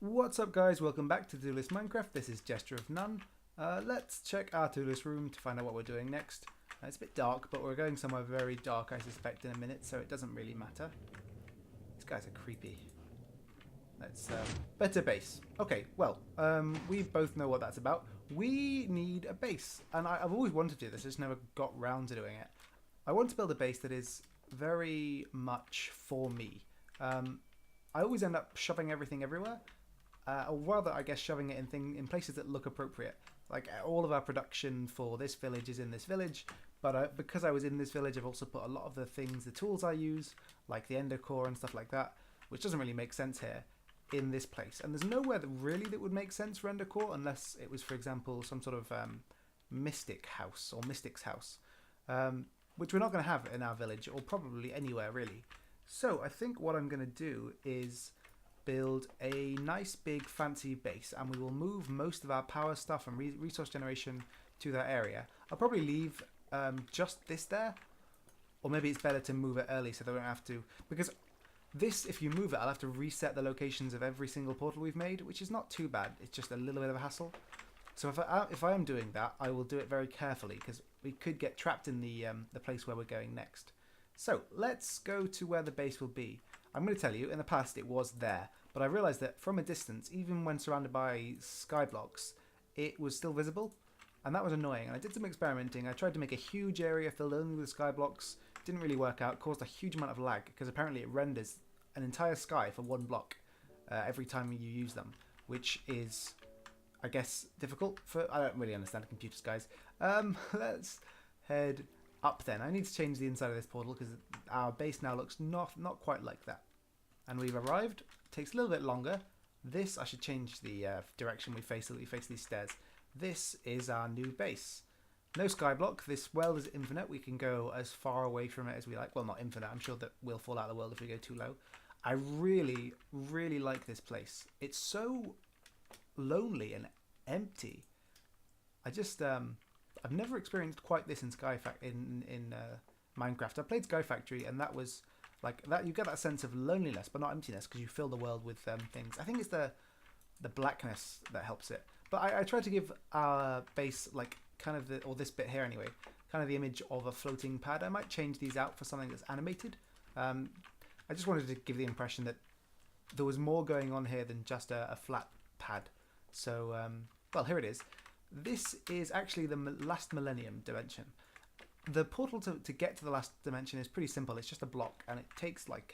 What's up guys, welcome back to To-Do List Minecraft. This is Gesture of None. Let's check our to-do list room to find out what we're doing next. It's a bit dark, but we're going somewhere very dark I suspect in a minute, so it doesn't really matter. These guys are creepy. Let's, better base. Okay, well, we both know what that's about. We need a base, and I've always wanted to do this, I just never got round to doing it. I want to build a base that is very much for me. I always end up shoving everything everywhere. Or rather, I guess, shoving it in places that look appropriate. Like all of our production for this village is in this village, but because I was in this village, I've also put a lot of the things, the tools I use, like the ender core and stuff like that, which doesn't really make sense here, in this place. And there's nowhere that would make sense for ender core unless it was, for example, some sort of mystic house or mystic's house, which we're not going to have in our village or probably anywhere really. So I think what I'm going to do is build a nice big fancy base, and we will move most of our power stuff and resource generation to that area. I'll probably leave just this there, or maybe it's better to move it early so they don't have to, because this, if you move it, I'll have to reset the locations of every single portal we've made, which is not too bad. It's just a little bit of a hassle. So if I am doing that, I will do it very carefully, because we could get trapped in the place where we're going next. So let's go to where the base will be. I'm going to tell you, in the past it was there, but I realised that from a distance, even when surrounded by sky blocks, it was still visible, and that was annoying. And I did some experimenting. I tried to make a huge area filled only with sky blocks. Didn't really work out, caused a huge amount of lag, because apparently it renders an entire sky for one block every time you use them, which is, I guess, difficult for... I don't really understand computers, guys. Let's head up then. I need to change the inside of this portal because our base now looks not quite like that. And we've arrived. It takes a little bit longer. This, I should change the direction we face so that we face these stairs. This is our new base. No skyblock. This world is infinite. We can go as far away from it as we like. Well, not infinite. I'm sure that we'll fall out of the world if we go too low. I really, really like this place. It's so lonely and empty. I just... I've never experienced quite this in Minecraft. I played Sky Factory, and that was like that. You get that sense of loneliness, but not emptiness, because you fill the world with things. I think it's the blackness that helps it. But I tried to give our base like kind of this bit here anyway, kind of the image of a floating pad. I might change these out for something that's animated. I just wanted to give the impression that there was more going on here than just a flat pad. So well, here it is. This is actually the last Millenium dimension. The portal to get to the last dimension is pretty simple. It's just a block, and it takes like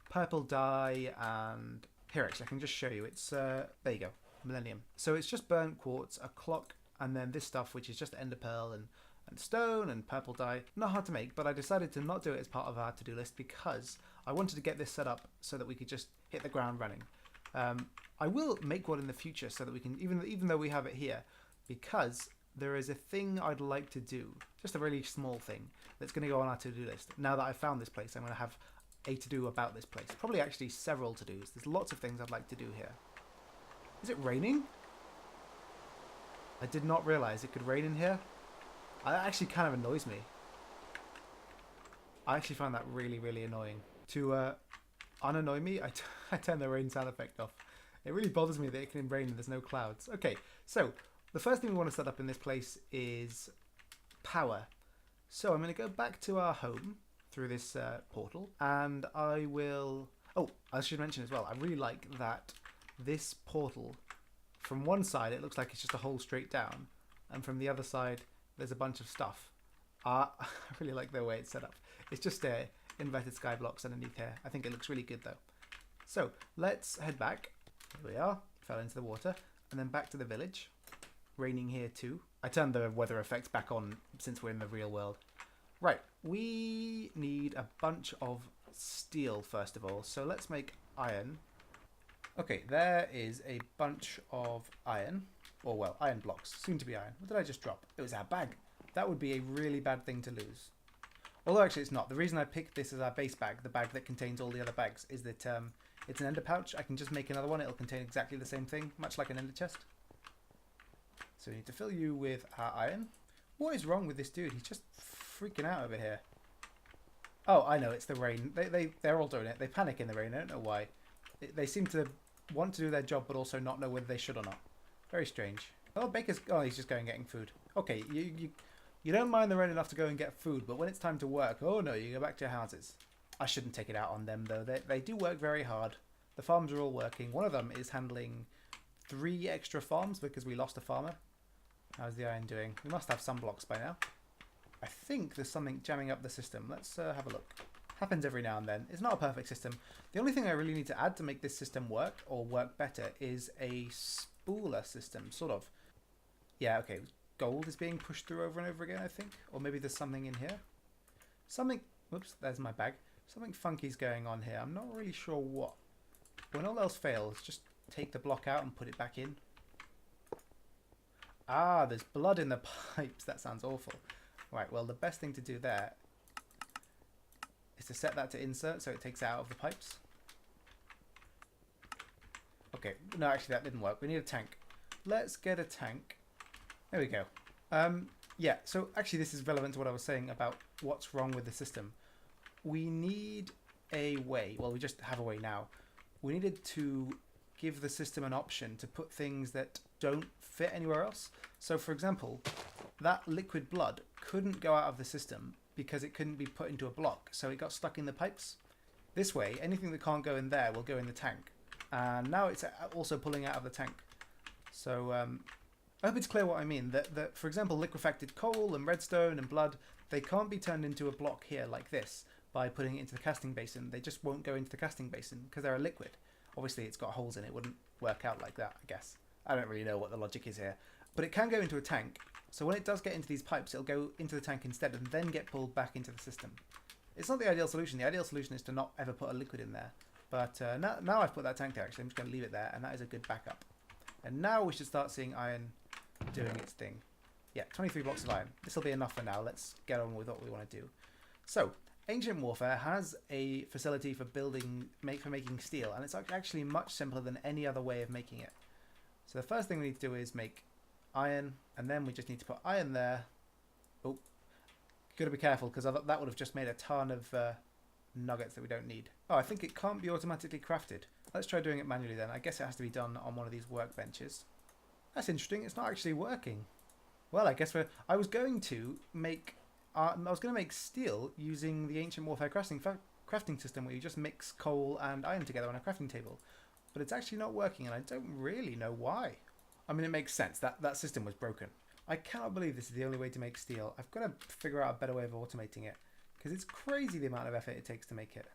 purple dye and... Here, actually, I can just show you. It's, there you go, Millenium. So it's just burnt quartz, a clock, and then this stuff, which is just ender pearl and stone and purple dye. Not hard to make, but I decided to not do it as part of our to-do list because I wanted to get this set up so that we could just hit the ground running. I will make one in the future so that we can, even though we have it here, because there is a thing I'd like to do, just a really small thing, that's going to go on our to-do list. Now that I've found this place, I'm going to have a to-do about this place. Probably actually several to-dos. There's lots of things I'd like to do here. Is it raining? I did not realise it could rain in here. That actually kind of annoys me. I actually find that really, really annoying. To unannoy me, I turn the rain sound effect off. It really bothers me that it can rain and there's no clouds. Okay, so... the first thing we want to set up in this place is power. So I'm going to go back to our home through this portal, and I will... Oh, I should mention as well, I really like that this portal, from one side it looks like it's just a hole straight down, and from the other side there's a bunch of stuff. I really like the way it's set up. It's just inverted sky blocks underneath here. I think it looks really good though. So let's head back. Here we are, fell into the water, and then back to the village. Raining here too. I turned the weather effects back on since we're in the real world. Right, we need a bunch of steel first of all, so let's make iron. Okay, there is a bunch of iron, or well, iron blocks, soon to be iron. What did I just drop? It was our bag. That would be a really bad thing to lose. Although actually it's not. The reason I picked this as our base bag, the bag that contains all the other bags, is that it's an ender pouch. I can just make another one. It'll contain exactly the same thing, much like an ender chest. So we need to fill you with our iron. What is wrong with this dude? He's just freaking out over here. Oh, I know, it's the rain. They're all doing it. They panic in the rain. I don't know why. They seem to want to do their job, but also not know whether they should or not. Very strange. Oh, Baker's... Oh, he's just going getting food. Okay, you don't mind the rain enough to go and get food, but when it's time to work, oh no, you go back to your houses. I shouldn't take it out on them, though. They do work very hard. The farms are all working. One of them is handling 3 extra farms because we lost a farmer. How's the iron doing? We must have some blocks by now. I think there's something jamming up the system. Let's have a look. Happens every now and then. It's not a perfect system. The only thing I really need to add to make this system work, or work better, is a spooler system, sort of. Yeah, okay. Gold is being pushed through over and over again, I think. Or maybe there's something in here. Something... Whoops, there's my bag. Something funky's going on here. I'm not really sure what. When all else fails, just take the block out and put it back in. Ah, there's blood in the pipes. That sounds awful. Right, well, the best thing to do there is to set that to insert so it takes it out of the pipes. Okay, no, actually that didn't work. We need a tank. Let's get a tank. There we go. Yeah, so actually this is relevant to what I was saying about what's wrong with the system. We need a way, well, we just have a way now. We needed to give the system an option to put things that don't fit anywhere else. So for example, that liquid blood couldn't go out of the system because it couldn't be put into a block, so it got stuck in the pipes. This way, anything that can't go in there will go in the tank. And now it's also pulling out of the tank. So I hope it's clear what I mean. That for example, liquefied coal and redstone and blood, they can't be turned into a block here like this by putting it into the casting basin. They just won't go into the casting basin because they're a liquid. Obviously, it's got holes in it. It wouldn't work out like that, I guess. I don't really know what the logic is here. But it can go into a tank. So when it does get into these pipes, it'll go into the tank instead and then get pulled back into the system. It's not the ideal solution. The ideal solution is to not ever put a liquid in there. But now I've put that tank there, actually. I'm just going to leave it there, and that is a good backup. And now we should start seeing iron doing its thing. Yeah, 23 blocks of iron. This will be enough for now. Let's get on with what we want to do. So, Ancient Warfare has a facility for making steel, and it's actually much simpler than any other way of making it. So the first thing we need to do is make iron, and then we just need to put iron there. Oh, gotta be careful because that would have just made a ton of nuggets that we don't need. Oh, I think it can't be automatically crafted. Let's try doing it manually then. I guess it has to be done on one of these workbenches. That's interesting. It's not actually working. Well, I guess I was going to make steel using the Ancient Warfare crafting system where you just mix coal and iron together on a crafting table. But it's actually not working, and I don't really know why. I mean, it makes sense. That system was broken. I cannot believe this is the only way to make steel. I've got to figure out a better way of automating it, because it's crazy the amount of effort it takes to make it.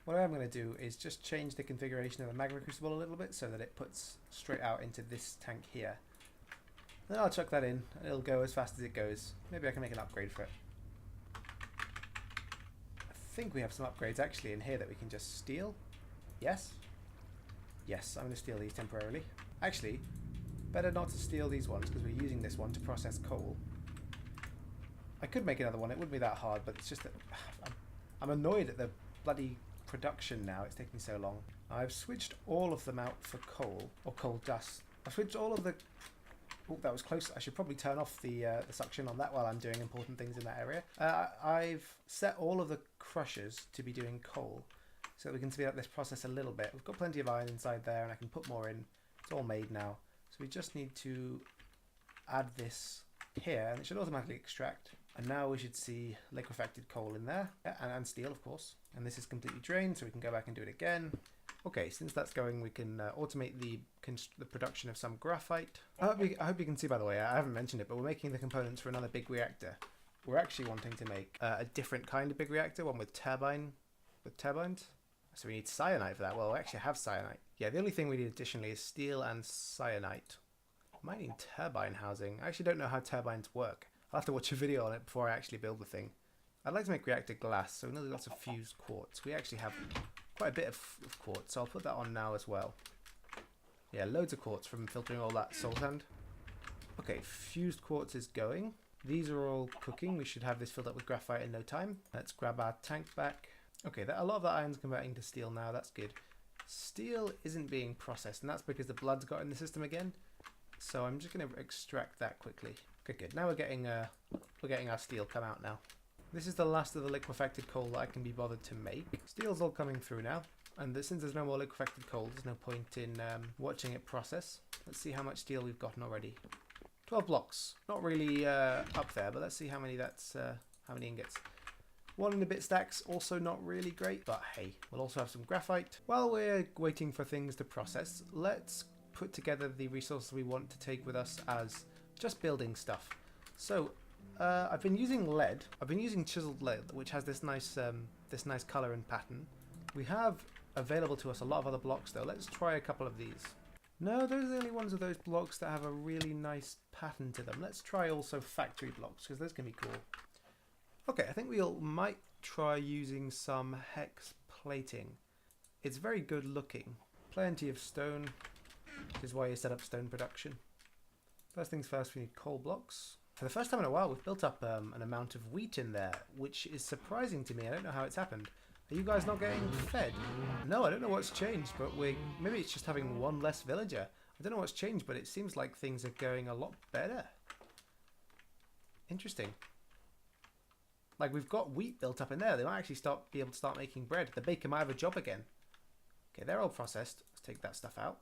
What I'm going to do is just change the configuration of the magma crucible a little bit so that it puts straight out into this tank here. Then I'll chuck that in, and it'll go as fast as it goes. Maybe I can make an upgrade for it. I think we have some upgrades actually in here that we can just steal. Yes? Yes, I'm going to steal these temporarily. Actually, better not to steal these ones because we're using this one to process coal. I could make another one, it wouldn't be that hard, but it's just that I'm annoyed at the bloody production now. It's taking so long. I've switched all of them out for coal, or coal dust. I've switched all of the... Oh, that was close. I should probably turn off the suction on that while I'm doing important things in that area. I've set all of the crushers to be doing coal so that we can speed up this process a little bit. We've got plenty of iron inside there and I can put more in. It's all made now. So we just need to add this here and it should automatically extract. And now we should see liquefied coal in there, and steel of course. And this is completely drained so we can go back and do it again. Okay, since that's going, we can automate the production of some graphite. I hope you can see, by the way, I haven't mentioned it, but we're making the components for another big reactor. We're actually wanting to make a different kind of big reactor, one with turbines. So we need cyanite for that. Well, we actually have cyanite. Yeah, the only thing we need additionally is steel and cyanite. Might need turbine housing. I actually don't know how turbines work. I'll have to watch a video on it before I actually build the thing. I'd like to make reactor glass, so we need lots of fused quartz. We actually have quite a bit of quartz, so I'll put that on now as well. Yeah, loads of quartz from filtering all that soul sand. Okay, fused quartz is going. These are all cooking. We should have this filled up with graphite in no time. Let's grab our tank back. Okay, a lot of that iron's converting to steel now. That's good. Steel isn't being processed, and that's because the blood's got in the system again. So I'm just going to extract that quickly. Okay, good. Now we're getting our steel come out now. This is the last of the liquefacted coal that I can be bothered to make. Steel's all coming through now. And since there's no more liquefacted coal, there's no point in watching it process. Let's see how much steel we've gotten already. 12 blocks. Not really up there, but let's see how many how many ingots. 1 and a bit stacks, also not really great, but hey, we'll also have some graphite. While we're waiting for things to process, let's put together the resources we want to take with us as just building stuff. So, I've been using lead. I've been using chiseled lead, which has this nice color and pattern. We have available to us a lot of other blocks though. Let's try a couple of these. No, those are the only ones of those blocks that have a really nice pattern to them. Let's try also factory blocks, because those can be cool. Okay, I think we might try using some hex plating. It's very good looking. Plenty of stone, which is why you set up stone production. First things first, we need coal blocks. For the first time in a while, we've built up an amount of wheat in there, which is surprising to me. I don't know how it's happened. Are you guys not getting fed? No, I don't know what's changed, but maybe it's just having one less villager. I don't know what's changed, but it seems like things are going a lot better. Interesting. Like, we've got wheat built up in there. They might actually be able to start making bread. The baker might have a job again. Okay, they're all processed. Let's take that stuff out.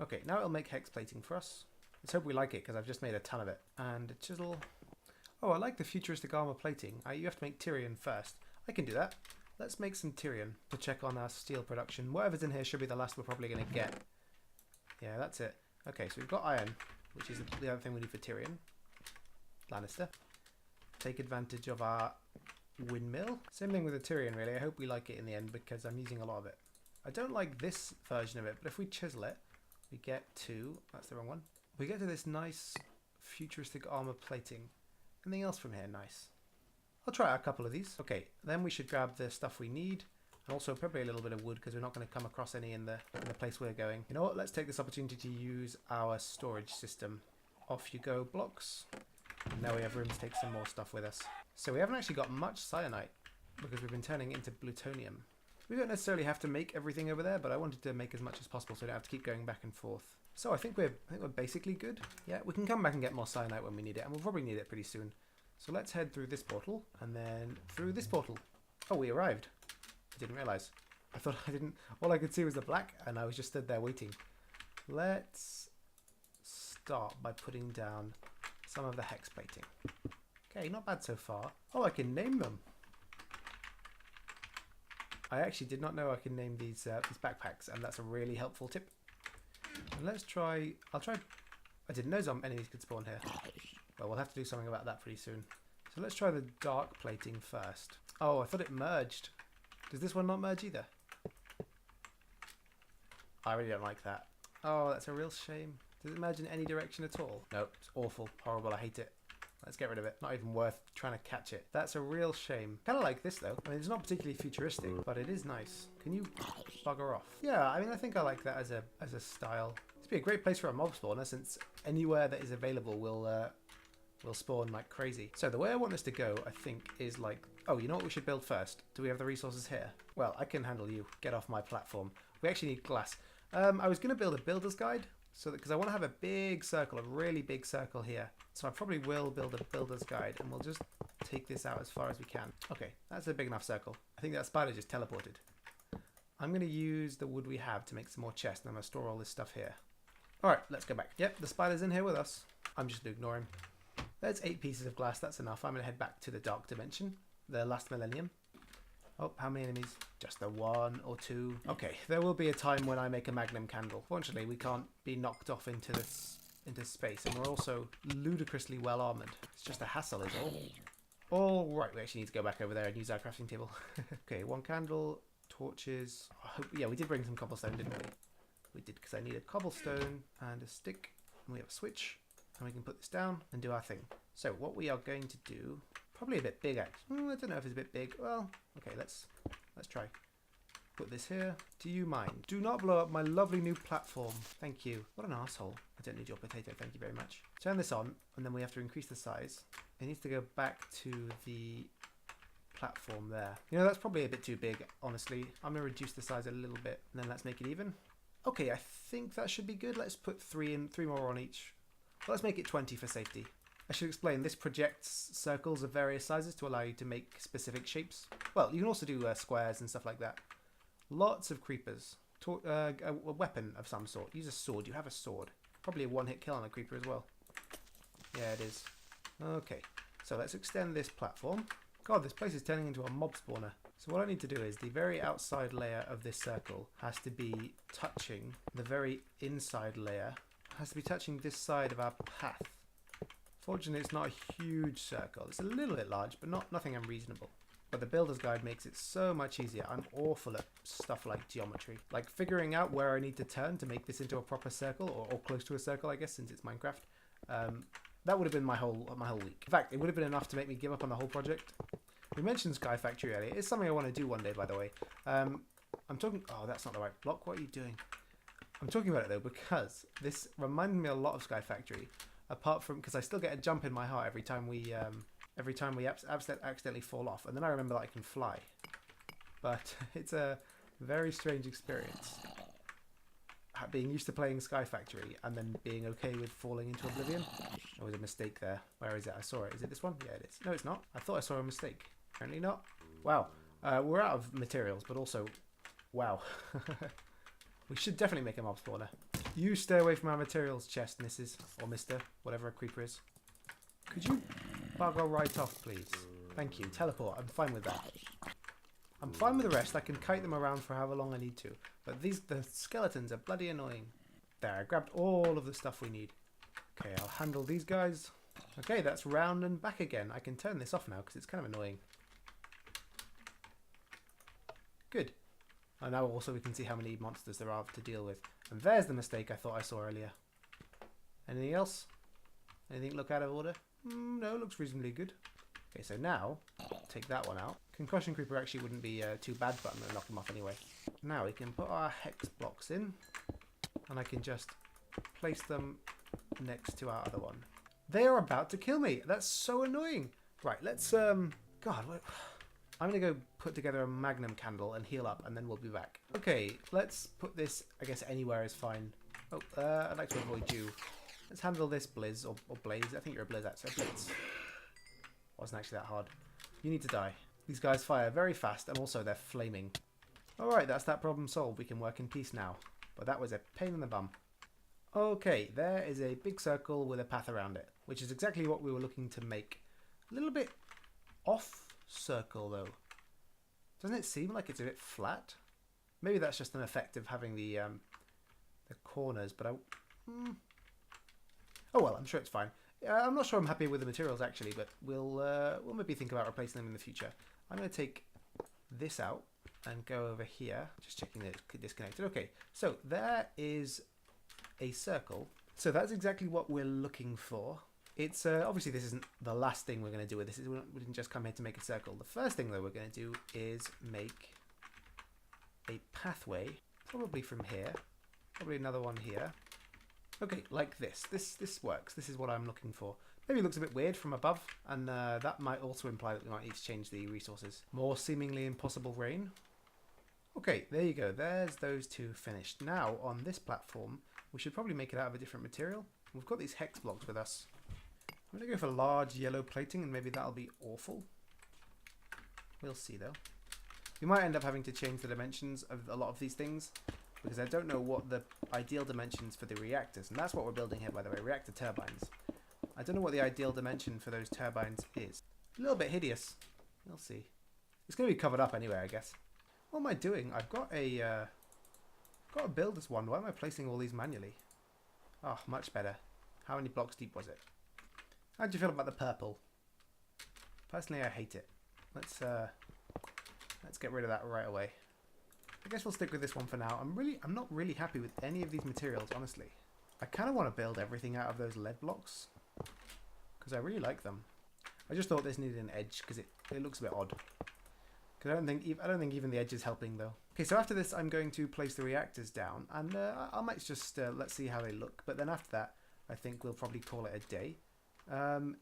Okay, now it'll make hex plating for us. Let's hope we like it, because I've just made a ton of it. And a chisel. Oh, I like the futuristic armor plating. You have to make Tyrian first. I can do that. Let's make some Tyrian to check on our steel production. Whatever's in here should be the last we're probably going to get. Yeah, that's it. Okay, so we've got iron, which is the other thing we need for Tyrian. Lannister. Take advantage of our windmill. Same thing with the Tyrian, really. I hope we like it in the end, because I'm using a lot of it. I don't like this version of it, but if we chisel it, we get to... That's the wrong one. We get to this nice futuristic armor plating. Anything else from here? Nice. I'll try out a couple of these. Okay, then we should grab the stuff we need. And also probably a little bit of wood, because we're not going to come across any in the place we're going. You know what? Let's take this opportunity to use our storage system. Off you go, blocks. And now we have room to take some more stuff with us. So we haven't actually got much cyanite, because we've been turning it into plutonium. We don't necessarily have to make everything over there, but I wanted to make as much as possible so we don't have to keep going back and forth. So I think we're basically good. Yeah, we can come back and get more cyanite when we need it, and we'll probably need it pretty soon. So let's head through this portal, and then through this portal. Oh, we arrived. I didn't realise. I thought I didn't... All I could see was the black, and I was just stood there waiting. Let's start by putting down some of the hex plating. Okay, not bad so far. Oh, I can name them. I actually did not know I can name these backpacks, and that's a really helpful tip. And let's try... I didn't know some enemies could spawn here. Well, we'll have to do something about that pretty soon. So let's try the dark plating first. Oh, I thought it merged. Does this one not merge either? I really don't like that. Oh, that's a real shame. Does it merge in any direction at all? Nope, it's awful, horrible, I hate it. Let's get rid of it. Not even worth trying to catch it. That's a real shame. Kind of like this though. I mean, it's not particularly futuristic, but it is nice. Can you bugger off? Yeah, I mean, I think I like that as a style. This would be a great place for a mob spawner, since anywhere that is available will spawn like crazy. So the way I want this to go, I think, is like... Oh, you know what we should build first? Do we have the resources here? Well, I can handle you. Get off my platform. We actually need glass. I was going to build a builder's guide, so because I want to have a big circle, a really big circle here. So I probably will build a builder's guide, and we'll just take this out as far as we can. Okay, that's a big enough circle. I think that spider just teleported. I'm going to use the wood we have to make some more chests, and I'm going to store all this stuff here. Alright, let's go back. Yep, the spider's in here with us. I'm just going to ignore him. There's 8 pieces of glass, that's enough. I'm going to head back to the dark dimension, the last millennium. Oh, how many enemies? Just the 1 or 2. Okay, there will be a time when I make a magnum candle. Fortunately, we can't be knocked off into space, and we're also ludicrously well armoured. It's just a hassle, is all. All right, we actually need to go back over there and use our crafting table. Okay, 1 candle, torches. Yeah, we did bring some cobblestone, didn't we? We did, because I need a cobblestone and a stick, and we have a switch. And we can put this down and do our thing. So what we are going to do, probably a bit big actually. I don't know if it's a bit big. Well, okay, let's try. Put this here. Do you mind? Do not blow up my lovely new platform. Thank you. What an asshole. I don't need your potato. Thank you very much. Turn this on, and then we have to increase the size. It needs to go back to the platform there. You know, that's probably a bit too big, honestly. I'm going to reduce the size a little bit, and then let's make it even. Okay, I think that should be good. Let's put 3 more on each. Let's make it 20 for safety. I should explain, this projects circles of various sizes to allow you to make specific shapes. Well, you can also do squares and stuff like that. Lots of creepers. A weapon of some sort. Use a sword. You have a sword. Probably a one-hit kill on a creeper as well. Yeah, it is. Okay, so let's extend this platform. God, this place is turning into a mob spawner. So what I need to do is the very outside layer of this circle has to be touching the very inside layer. Has to be touching this side of our path. Fortunately, it's not a huge circle. It's a little bit large, but nothing unreasonable. But the builder's guide makes it so much easier. I'm awful at stuff like geometry. Like figuring out where I need to turn to make this into a proper circle, or close to a circle, I guess, since it's Minecraft. That would have been my whole week. In fact, it would have been enough to make me give up on the whole project. We mentioned Sky Factory earlier. It's something I want to do one day, by the way. I'm talking... Oh, that's not the right block. What are you doing? I'm talking about it, though, because this reminded me a lot of Sky Factory. Apart from... Because I still get a jump in my heart every time we accidentally fall off. And then I remember that I can fly. But it's a very strange experience. Being used to playing Sky Factory and then being okay with falling into oblivion. There was a mistake there. Where is it? I saw it. Is it this one? Yeah, it is. No, it's not. I thought I saw a mistake. Apparently not. Wow. We're out of materials, but also... Wow. We should definitely make a mob spawner. You stay away from our materials chest, Mrs. Or Mr. Whatever a creeper is. Could you bugger right off, please? Thank you. Teleport. I'm fine with that. I'm fine with the rest. I can kite them around for however long I need to. But the skeletons are bloody annoying. There, I grabbed all of the stuff we need. Okay, I'll handle these guys. Okay, that's round and back again. I can turn this off now because it's kind of annoying. Good. And now also we can see how many monsters there are to deal with. And there's the mistake I thought I saw earlier. Anything else? Anything look out of order? No, looks reasonably good. Okay, so now, take that one out. Concussion Creeper actually wouldn't be too bad, but I'm going to knock them off anyway. Now we can put our hex blocks in, and I can just place them next to our other one. They are about to kill me. That's so annoying. Right, let's, God, what? I'm going to go put together a magnum candle and heal up, and then we'll be back. Okay, let's put this, I guess anywhere is fine. Oh, I'd like to avoid you. Let's handle this Blizz, or Blaze. I think you're a Blizz, actually. Blitz. Wasn't actually that hard. You need to die. These guys fire very fast, and also they're flaming. Alright, that's that problem solved. We can work in peace now. But that was a pain in the bum. Okay, there is a big circle with a path around it, which is exactly what we were looking to make. A little bit off circle, though. Doesn't it seem like it's a bit flat? Maybe that's just an effect of having the corners, but oh well, I'm sure it's fine. I'm not sure I'm happy with the materials actually, but we'll maybe think about replacing them in the future. I'm going to take this out and go over here. Just checking that it's disconnected. Okay, so there is a circle. So that's exactly what we're looking for. It's obviously this isn't the last thing we're going to do with this. We didn't just come here to make a circle. The first thing that we're going to do is make a pathway, probably from here, probably another one here. Okay, like this. This works. This is what I'm looking for. Maybe it looks a bit weird from above, and that might also imply that we might need to change the resources. More seemingly impossible rain. Okay, there you go. There's those two finished. Now, on this platform, we should probably make it out of a different material. We've got these hex blocks with us. I'm going to go for large yellow plating, and maybe that'll be awful. We'll see, though. We might end up having to change the dimensions of a lot of these things, because I don't know what the ideal dimensions for the reactors, and that's what we're building here, by the way, reactor turbines. I don't know what the ideal dimension for those turbines is. A little bit hideous. We'll see. It's going to be covered up anyway, I guess. What am I doing? I've got to build this one. Why am I placing all these manually? Oh, much better. How many blocks deep was it? How do you feel about the purple? Personally, I hate it. Let's get rid of that right away. I guess we'll stick with this one for now. I'm not really happy with any of these materials, honestly. I kind of want to build everything out of those lead blocks because I really like them. I just thought this needed an edge because it looks a bit odd. Because I don't think even the edge is helping though. Okay, so after this, I'm going to place the reactors down, and I might just let's see how they look. But then after that, I think we'll probably call it a day.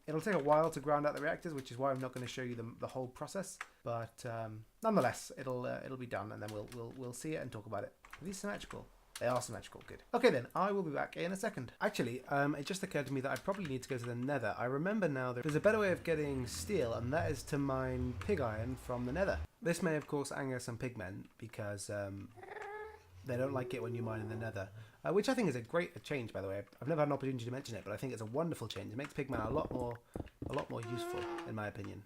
It'll take a while to ground out the reactors, which is why I'm not going to show you the whole process. But nonetheless, it'll be done, and then we'll see it and talk about it. Are these symmetrical? They are symmetrical, good. Okay then, I will be back in a second. Actually, it just occurred to me that I probably need to go to the nether. I remember now that there's a better way of getting steel, and that is to mine pig iron from the nether. This may of course anger some pigmen, because they don't like it when you mine in the nether. Which I think is a great change, by the way. I've never had an opportunity to mention it, but I think it's a wonderful change. It makes pigmen a lot more useful, in my opinion.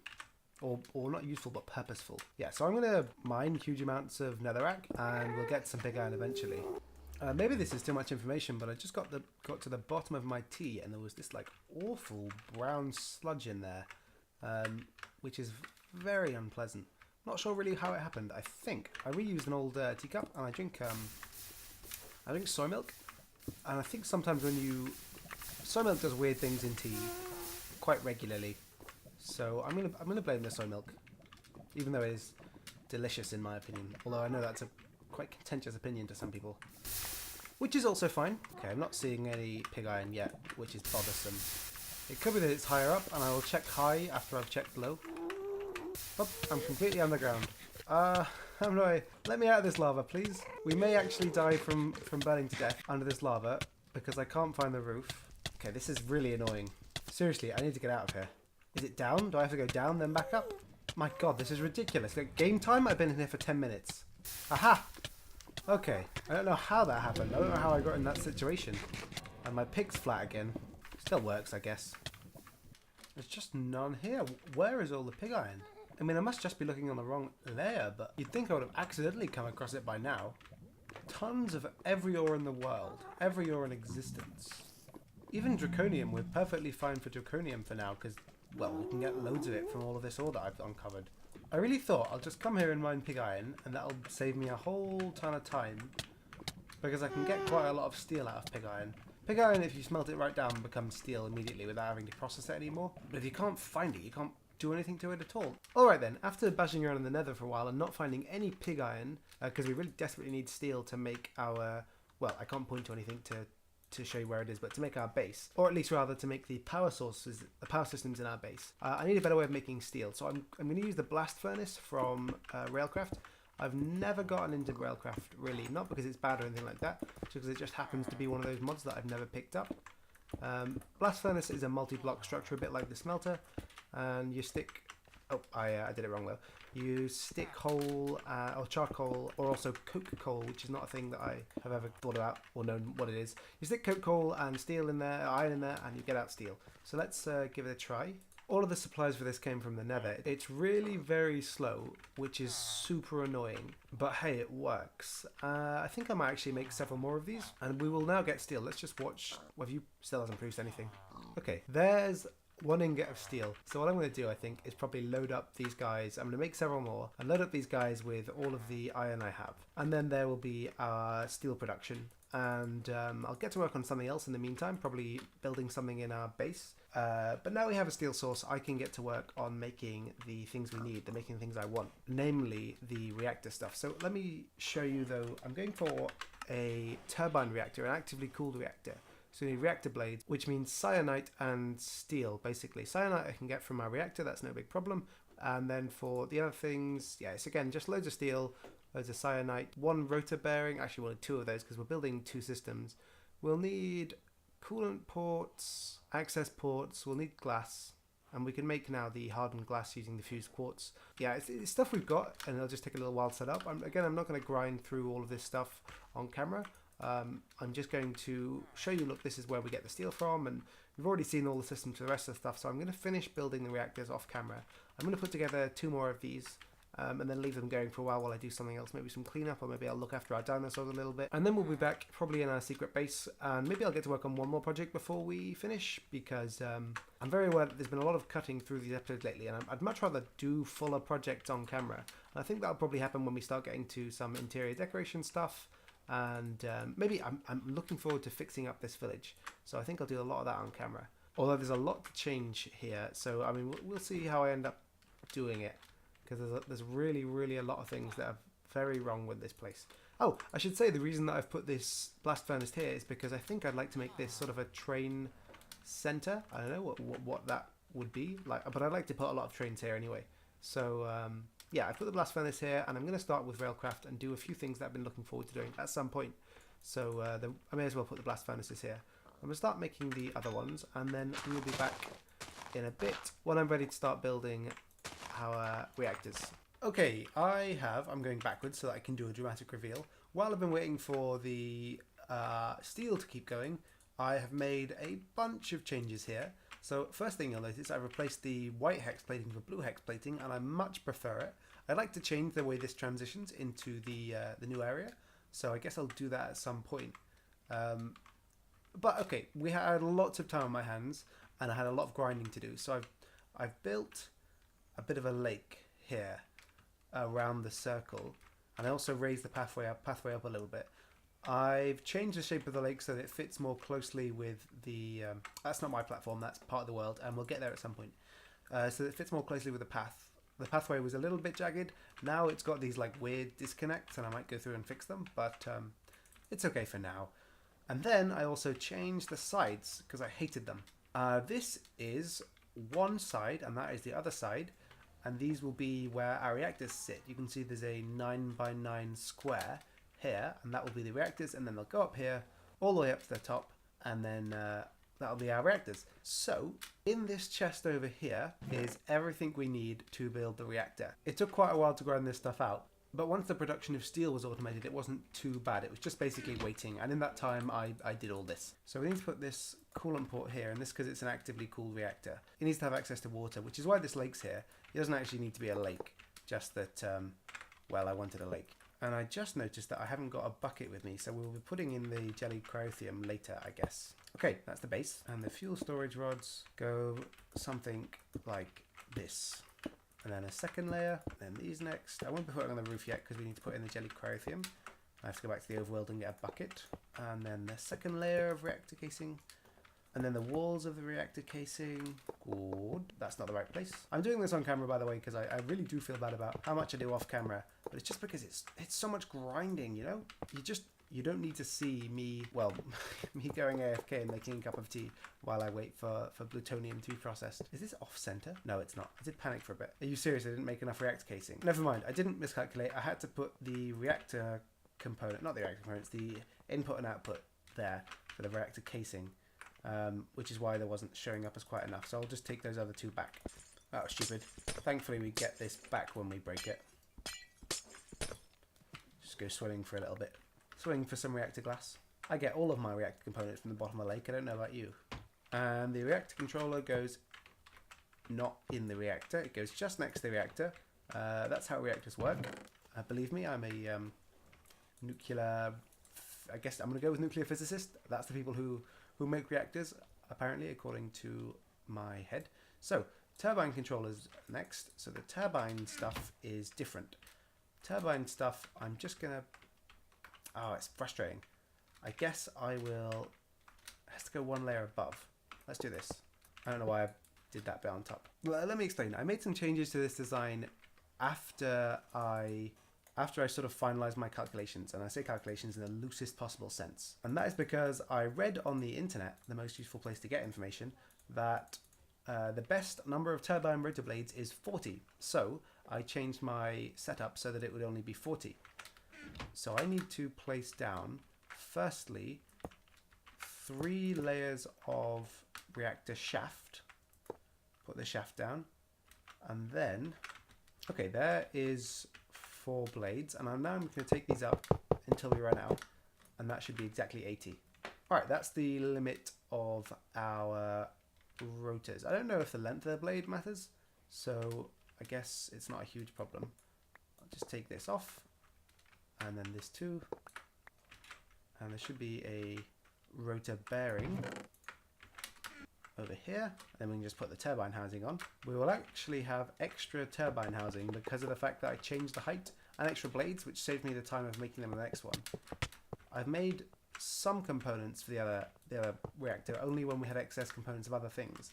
Or not useful, but purposeful. Yeah, so I'm going to mine huge amounts of netherrack, and we'll get some pig iron eventually. Maybe this is too much information, but I just got to the bottom of my tea, and there was this like awful brown sludge in there, which is very unpleasant. Not sure really how it happened. I think I reused an old teacup, and I drink soy milk, and I think sometimes soy milk does weird things in tea quite regularly. So I'm gonna blame the soy milk, even though it is delicious in my opinion. Although I know that's a quite contentious opinion to some people. Which is also fine. Okay, I'm not seeing any pig iron yet, which is bothersome. It could be that it's higher up, and I will check high after I've checked low. Oh, I'm completely underground. Let me out of this lava, please. We may actually die from burning to death under this lava, because I can't find the roof. Okay, this is really annoying. Seriously, I need to get out of here. Is it down? Do I have to go down, then back up? My god, this is ridiculous. Like, game time? I've been in here for 10 minutes. Aha! Okay, I don't know how that happened. I don't know how I got in that situation. And my pig's flat again. Still works, I guess. There's just none here. Where is all the pig iron? I mean, I must just be looking on the wrong layer, but you'd think I would have accidentally come across it by now. Tons of every ore in the world. Every ore in existence. Even draconium, we're perfectly fine for draconium for now, because, well, we can get loads of it from all of this ore that I've uncovered. I really thought I'll just come here and mine pig iron, and that'll save me a whole ton of time, because I can get quite a lot of steel out of pig iron. Pig iron, if you smelt it right down, becomes steel immediately without having to process it anymore. But if you can't find it, you can't do anything to it at all. Alright then, after bashing around in the nether for a while and not finding any pig iron, because we really desperately need steel to make our, well, I can't point to anything to show you where it is, but to make our base, or at least rather to make the power sources, the power systems in our base. I need a better way of making steel, so I'm going to use the blast furnace from Railcraft. I've never gotten into Railcraft really, not because it's bad or anything like that, just because it just happens to be one of those mods that I've never picked up. Blast furnace is a multi-block structure, a bit like the smelter, and you stick. Oh, I did it wrong though. You stick coal or charcoal, or also coke coal, which is not a thing that I have ever thought about or known what it is. You stick coke coal and steel in there, iron in there, and you get out steel. So let's give it a try. All of the supplies for this came from the nether. It's really very slow, which is super annoying, but hey, it works. I think I might actually make several more of these, and we will now get steel. Let's just watch whether you still hasn't produced anything. Okay, there's one ingot of steel. So what I'm going to do, I think, is probably load up these guys. I'm going to make several more and load up these guys with all of the iron I have. And then there will be our steel production. And I'll get to work on something else in the meantime, probably building something in our base. But now we have a steel source, I can get to work on making the things we need, making the things I want, namely the reactor stuff. So let me show you though, I'm going for a turbine reactor, an actively cooled reactor. So we need reactor blades, which means cyanite and steel, basically. Cyanite I can get from our reactor, that's no big problem. And then for the other things, yeah, it's again just loads of steel, loads of cyanite, one rotor bearing, actually we'll need two of those because we're building two systems. We'll need coolant ports, access ports, we'll need glass, and we can make now the hardened glass using the fused quartz. Yeah, it's stuff we've got, and it'll just take a little while to set up. Again, I'm not going to grind through all of this stuff on camera. I'm just going to show you, look, this is where we get the steel from, and we've already seen all the systems for the rest of the stuff, so I'm going to finish building the reactors off camera. I'm going to put together two more of these, and then leave them going for a while I do something else, maybe some cleanup, or maybe I'll look after our dinosaurs a little bit, and then we'll be back probably in our secret base, and maybe I'll get to work on one more project before we finish, because I'm very aware that there's been a lot of cutting through these episodes lately, and I'd much rather do fuller projects on camera, and I think that'll probably happen when we start getting to some interior decoration stuff. And maybe I'm looking forward to fixing up this village, so I think I'll do a lot of that on camera, although there's a lot to change here, so I mean we'll see how I end up doing it, because there's really a lot of things that are very wrong with this place. Oh, I should say the reason that I've put this blast furnace here is because I think I'd like to make this sort of a train center. I don't know what that would be like, but I'd like to put a lot of trains here anyway. So yeah, I put the blast furnace here, and I'm going to start with Railcraft and do a few things that I've been looking forward to doing at some point. So I may as well put the blast furnaces here. I'm going to start making the other ones, and then we'll be back in a bit when I'm ready to start building our reactors. Okay, I'm going backwards so that I can do a dramatic reveal. While I've been waiting for the steel to keep going, I have made a bunch of changes here. So first thing you'll notice, I've replaced the white hex plating with blue hex plating, and I much prefer it. I'd like to change the way this transitions into the new area, so I guess I'll do that at some point. But okay, we had lots of time on my hands, and I had a lot of grinding to do. So I've built a bit of a lake here around the circle, and I also raised the pathway up a little bit. I've changed the shape of the lake so that it fits more closely with the... that's not my platform, that's part of the world, and we'll get there at some point. So that it fits more closely with the path. The pathway was a little bit jagged. Now it's got these like weird disconnects, and I might go through and fix them, but it's okay for now. And then I also changed the sides because I hated them. This is one side, and that is the other side, and these will be where our reactors sit. You can see there's a 9x9 square here, and that will be the reactors, and then they'll go up here all the way up to the top, and then that'll be our reactors. So in this chest over here is everything we need to build the reactor. It took quite a while to grind this stuff out, but once the production of steel was automated, it wasn't too bad. It was just basically waiting, and in that time I did all this. So we need to put this coolant port here, and this because it's an actively cooled reactor. It needs to have access to water, which is why this lake's here. It doesn't actually need to be a lake, just that well, I wanted a lake. And I just noticed that I haven't got a bucket with me, so we'll be putting in the jelly cryothium later, I guess. Okay, that's the base. And the fuel storage rods go something like this. And then a second layer, and then these next. I won't be putting on the roof yet because we need to put in the jelly cryothium. I have to go back to the overworld and get a bucket. And then the second layer of reactor casing. And then the walls of the reactor casing. Good. That's not the right place. I'm doing this on camera, by the way, because I really do feel bad about how much I do off camera. But it's just because it's so much grinding, you know? You don't need to see me, well, me going AFK and making a cup of tea while I wait for plutonium to be processed. Is this off center? No, it's not. I did panic for a bit. Are you serious? I didn't make enough reactor casing. Never mind. I didn't miscalculate. I had to put the reactor component, not the reactor components, the input and output there for the reactor casing. Which is why there wasn't showing up as quite enough. So I'll just take those other two back. That was stupid. Thankfully we get this back when we break it. Just go swimming for a little bit. Swimming for some reactor glass. I get all of my reactor components from the bottom of the lake. I don't know about you. And the reactor controller goes not in the reactor. It goes just next to the reactor. That's how reactors work. Believe me, I'm a nuclear... I guess I'm going to go with nuclear physicist. That's the people who make reactors, apparently, according to my head. So, turbine controllers next. So the turbine stuff is different. Turbine stuff, I'm just going to... Oh, it's frustrating. I guess I will... It has to go one layer above. Let's do this. I don't know why I did that bit on top. Well, let me explain. I made some changes to this design after I sort of finalized my calculations, and I say calculations in the loosest possible sense. And that is because I read on the internet, the most useful place to get information, that the best number of turbine rotor blades is 40. So I changed my setup so that it would only be 40. So I need to place down, firstly, 3 layers of reactor shaft. Put the shaft down, and then, okay, there is 4 blades, and I'm now going to take these up until we run out, and that should be exactly 80. Alright, that's the limit of our rotors. I don't know if the length of the blade matters, so I guess it's not a huge problem. I'll just take this off, and then this too, and there should be a rotor bearing over here, and then we can just put the turbine housing on. We will actually have extra turbine housing because of the fact that I changed the height, and extra blades, which saved me the time of making them the next one. I've made some components for the other reactor only when we had excess components of other things.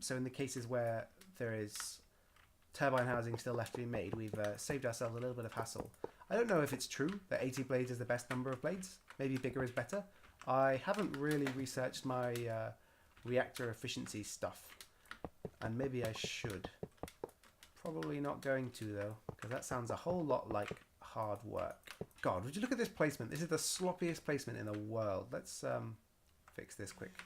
So in the cases where there is turbine housing still left to be made, we've saved ourselves a little bit of hassle. I don't know if it's true that 80 blades is the best number of blades. Maybe bigger is better. I haven't really researched my reactor efficiency stuff, and maybe I should. Probably not going to though, because that sounds a whole lot like hard work. God, would you look at this placement? This is the sloppiest placement in the world. Let's fix this quick.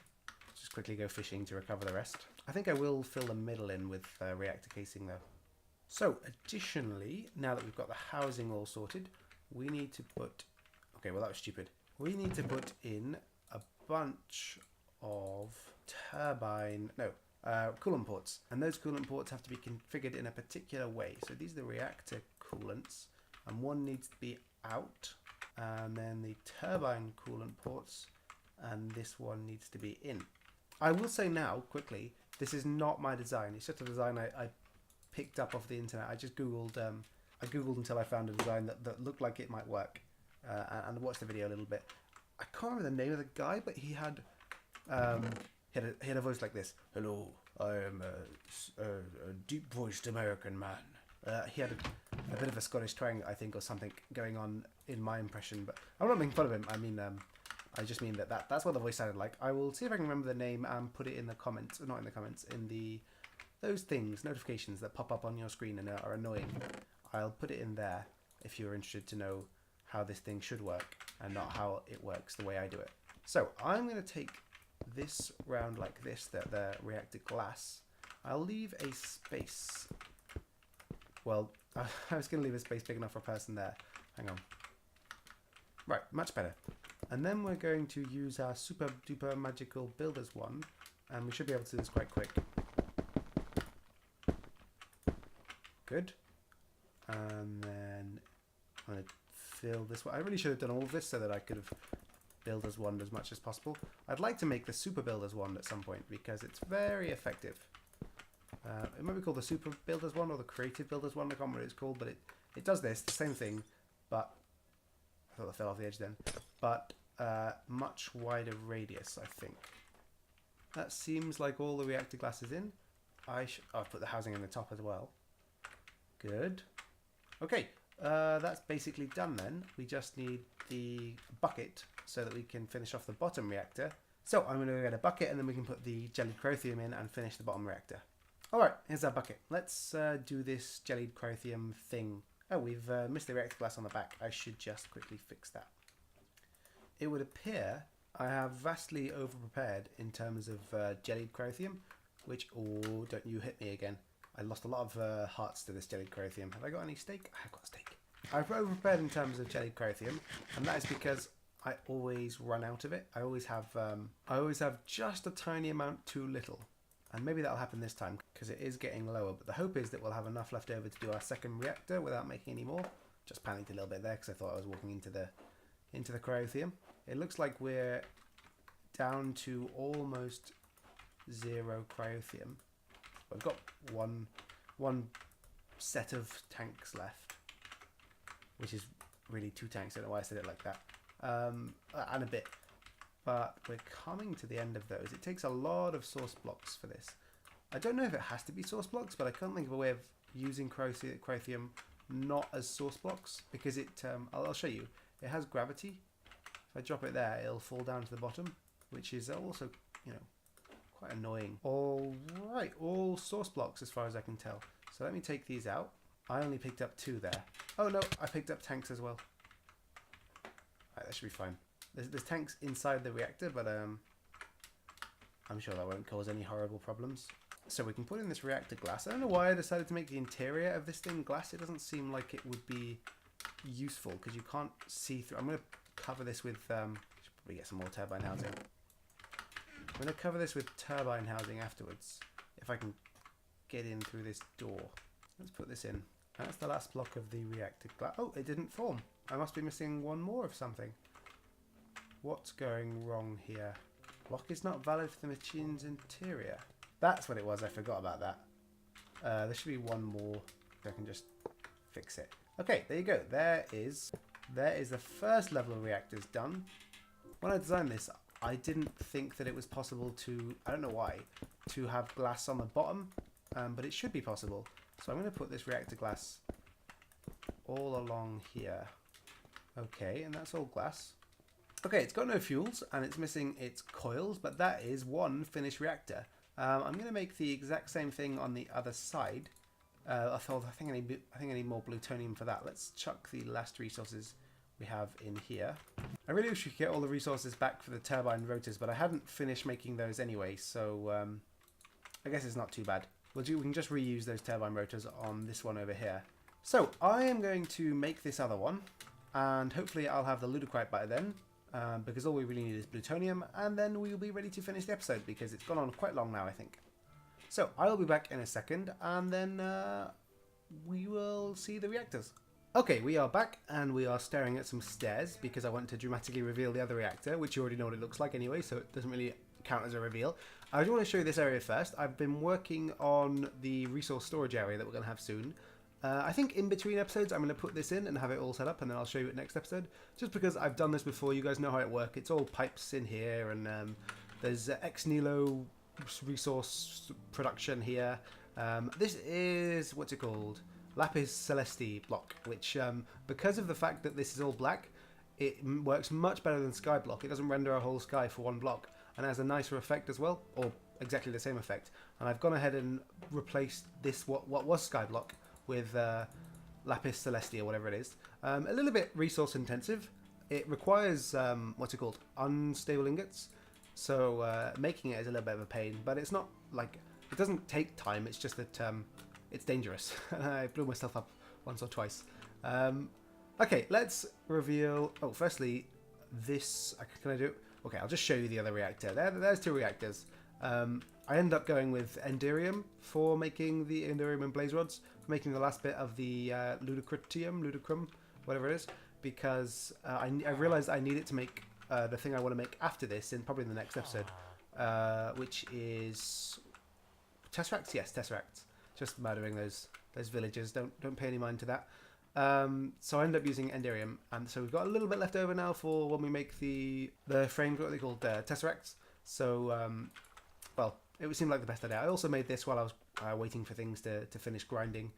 Just quickly go fishing to recover the rest. I think I will fill the middle in with reactor casing though. So additionally, now that we've got the housing all sorted, we need to put... Okay, well that was stupid. We need to put in a bunch of coolant ports. And those coolant ports have to be configured in a particular way. So these are the reactor coolants. And one needs to be out. And then the turbine coolant ports. And this one needs to be in. I will say now, quickly, this is not my design. It's just a design I picked up off the internet. I just Googled, I Googled until I found a design that looked like it might work. And watched the video a little bit. I can't remember the name of the guy, but he had a voice like this. Hello, I am a deep-voiced American man. He had a bit of a Scottish twang, I think, or something going on in my impression. But I'm not making fun of him. I mean, I just mean that's what the voice sounded like. I will see if I can remember the name and put it in the comments. Not in the comments, in those things, notifications that pop up on your screen and are annoying. I'll put it in there if you're interested to know how this thing should work and not how it works the way I do it. So I'm going to take this round like this, the reactor glass. I'll leave a space. Well, I was going to leave a space big enough for a person there. Hang on. Right, much better. And then we're going to use our super duper magical builders one, and we should be able to do this quite quick. Good. And then I'm going to fill this one. I really should have done all of this so that I could have builders wand as much as possible. I'd like to make the super builders wand at some point because it's very effective. It might be called the super builders wand or the creative builders wand. I can't remember what it's called, but it does this, the same thing, but I thought I fell off the edge then. But much wider radius, I think. That seems like all the reactor glass is in. I'll put the housing in the top as well. Good. Okay, that's basically done then. We just need the bucket so that we can finish off the bottom reactor. So I'm going to get a bucket and then we can put the jellied crothium in and finish the bottom reactor. Alright, here's our bucket. Let's do this jellied crothium thing. Oh, we've missed the reactor glass on the back. I should just quickly fix that. It would appear I have vastly over-prepared in terms of jellied crothium, which... Oh, don't you hit me again. I lost a lot of hearts to this jellied crothium. Have I got any steak? I have got steak. I've over-prepared in terms of jellied crothium, and that is because I always run out of it. I always have just a tiny amount too little. And maybe that'll happen this time because it is getting lower. But the hope is that we'll have enough left over to do our second reactor without making any more. Just panicked a little bit there because I thought I was walking into the crothium. It looks like we're down to almost 0 crothium. We've got one set of tanks left, which is really 2 tanks. I don't know why I said it like that. And a bit. But we're coming to the end of those. It takes a lot of source blocks for this. I don't know if it has to be source blocks, but I can't think of a way of using crothium not as source blocks because it. I'll show you. It has gravity. If I drop it there, it'll fall down to the bottom, which is also, you know, quite annoying. All right, all source blocks as far as I can tell. So let me take these out. I only picked up 2 there. Oh no, I picked up tanks as well. Right, that should be fine. There's tanks inside the reactor, but I'm sure that won't cause any horrible problems. So we can put in this reactor glass. I don't know why I decided to make the interior of this thing glass. It doesn't seem like it would be useful because you can't see through. I'm going to cover this with... should probably get some more turbine housing. I'm going to cover this with turbine housing afterwards if I can get in through this door. Let's put this in. That's the last block of the reactor glass. Oh, it didn't form. I must be missing one more of something. What's going wrong here? Block is not valid for the machine's interior. That's what it was. I forgot about that. There should be one more. I can just fix it. Okay, there you go. There is the first level of reactors done. When I designed this, I didn't think that it was possible to, I don't know why, to have glass on the bottom, but it should be possible. So I'm going to put this reactor glass all along here. Okay, and that's all glass. Okay, it's got no fuels and it's missing its coils, but that is one finished reactor. I'm going to make the exact same thing on the other side. I think I need more plutonium for that. Let's chuck the last resources we have in here. I really wish we could get all the resources back for the turbine rotors, but I hadn't finished making those anyway, so I guess it's not too bad. We can just reuse those turbine rotors on this one over here. So I am going to make this other one, and hopefully I'll have the ludocrite by then, because all we really need is plutonium, and then we'll be ready to finish the episode, because it's gone on quite long now, I think. So I'll be back in a second, and then we will see the reactors. Okay, we are back, and we are staring at some stairs, because I want to dramatically reveal the other reactor, which you already know what it looks like anyway, so it doesn't really count as a reveal. I do want to show you this area first. I've been working on the resource storage area that we're going to have soon. I think in between episodes I'm going to put this in and have it all set up, and then I'll show you it next episode. Just because I've done this before, you guys know how it works. It's all pipes in here, and there's ex nihilo resource production here. This is, what's it called? Lapis Celesti block, which because of the fact that this is all black, it works much better than sky block. It doesn't render a whole sky for one block, and has a nicer effect as well, or exactly the same effect. And I've gone ahead and replaced this what was sky block with Lapis Celesti or whatever it is. A little bit resource intensive. It requires what's it called? Unstable ingots. So making it is a little bit of a pain, but it's not like, it doesn't take time. It's just that it's dangerous. I blew myself up once or twice. Okay, let's reveal. Oh, firstly, this. Can I do? Okay, I'll just show you the other reactor. There's two reactors. I end up going with Enderium for making the Enderium and blaze rods, for making the last bit of the ludocrum, whatever it is, because I realized I need it to make the thing I want to make after this, in probably the next episode, which is Tesseracts. Yes, Tesseracts. Just murdering those villagers. Don't pay any mind to that. So I end up using Enderium, and so we've got a little bit left over now for when we make the frames, what are they called, Tesseracts. So well, it would seem like the best idea. I also made this while I was waiting for things to finish grinding.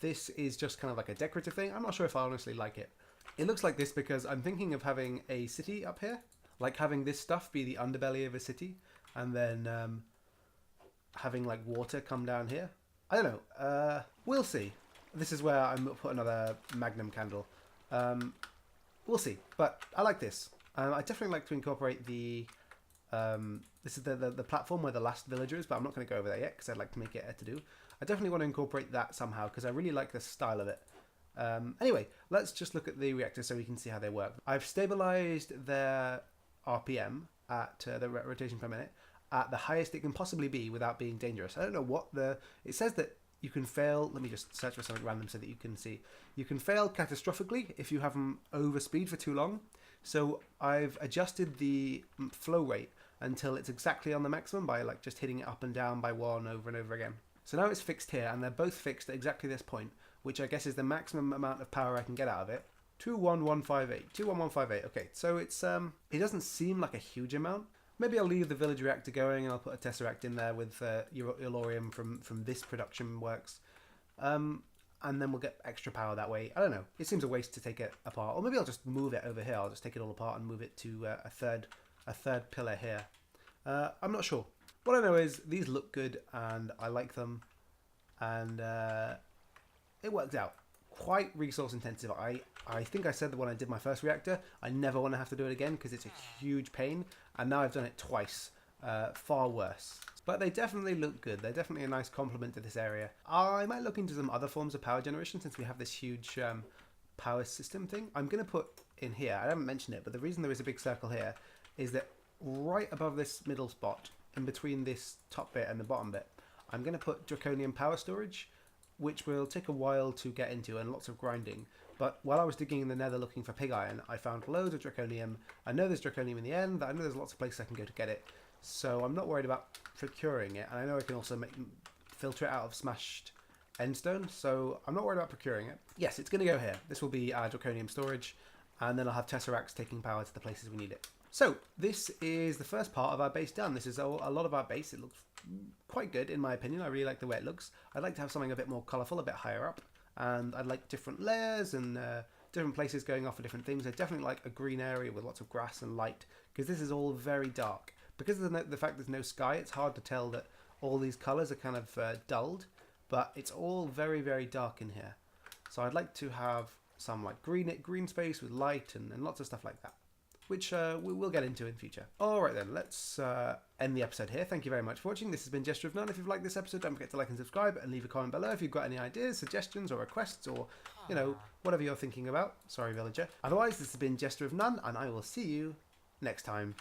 This is just kind of like a decorative thing. I'm not sure if I honestly like it. It looks like this because I'm thinking of having a city up here, like having this stuff be the underbelly of a city, and then having like water come down here. I don't know. We'll see. This is where I'm going to put another magnum candle. We'll see. But I like this. I definitely like to incorporate the... this is the platform where the last villager is, but I'm not going to go over there yet because I'd like to make it a to-do. I definitely want to incorporate that somehow because I really like the style of it. Anyway, let's just look at the reactors so we can see how they work. I've stabilized their RPM at the rotation per minute at the highest it can possibly be without being dangerous. I don't know what it says that you can fail. Let me just search for something random so that you can see. You can fail catastrophically if you have them over speed for too long. So I've adjusted the flow rate until it's exactly on the maximum by like just hitting it up and down by one over and over again. So now it's fixed here, and they're both fixed at exactly this point, which I guess is the maximum amount of power I can get out of it. 21158. 21158. Okay, so it's it doesn't seem like a huge amount. Maybe I'll leave the village reactor going and I'll put a tesseract in there with Urorium from this production works. And then we'll get extra power that way. I don't know. It seems a waste to take it apart. Or maybe I'll just move it over here. I'll just take it all apart and move it to a third pillar here. I'm not sure. What I know is these look good and I like them. And it worked out. Quite resource intensive. I think I said that when I did my first reactor, I never want to have to do it again because it's a huge pain. And now I've done it twice. Far worse. But they definitely look good. They're definitely a nice complement to this area. I might look into some other forms of power generation since we have this huge power system thing. I'm going to put in here, I haven't mentioned it, but the reason there is a big circle here is that right above this middle spot, in between this top bit and the bottom bit, I'm going to put draconium power storage, which will take a while to get into and lots of grinding. But while I was digging in the nether looking for pig iron, I found loads of draconium. I know there's draconium in the end. I know there's lots of places I can go to get it. So I'm not worried about procuring it. And I know I can also filter it out of smashed endstone. So I'm not worried about procuring it. Yes, it's going to go here. This will be our draconium storage. And then I'll have tesseracts taking power to the places we need it. So this is the first part of our base done. This is a lot of our base. It looks quite good in my opinion. I really like the way it looks. I'd like to have something a bit more colourful, a bit higher up. And I'd like different layers and different places going off for different things. I definitely like a green area with lots of grass and light because this is all very dark. Because of the fact there's no sky, it's hard to tell that all these colours are kind of dulled, but it's all very, very dark in here. So I'd like to have some like green space with light and lots of stuff like that, which we will get into in future. Alright then, let's end the episode here. Thank you very much for watching. This has been Gesture of None. If you've liked this episode, don't forget to like and subscribe and leave a comment below if you've got any ideas, suggestions or requests, or, you know, whatever you're thinking about. Sorry, villager. Otherwise, this has been Gesture of None, and I will see you next time.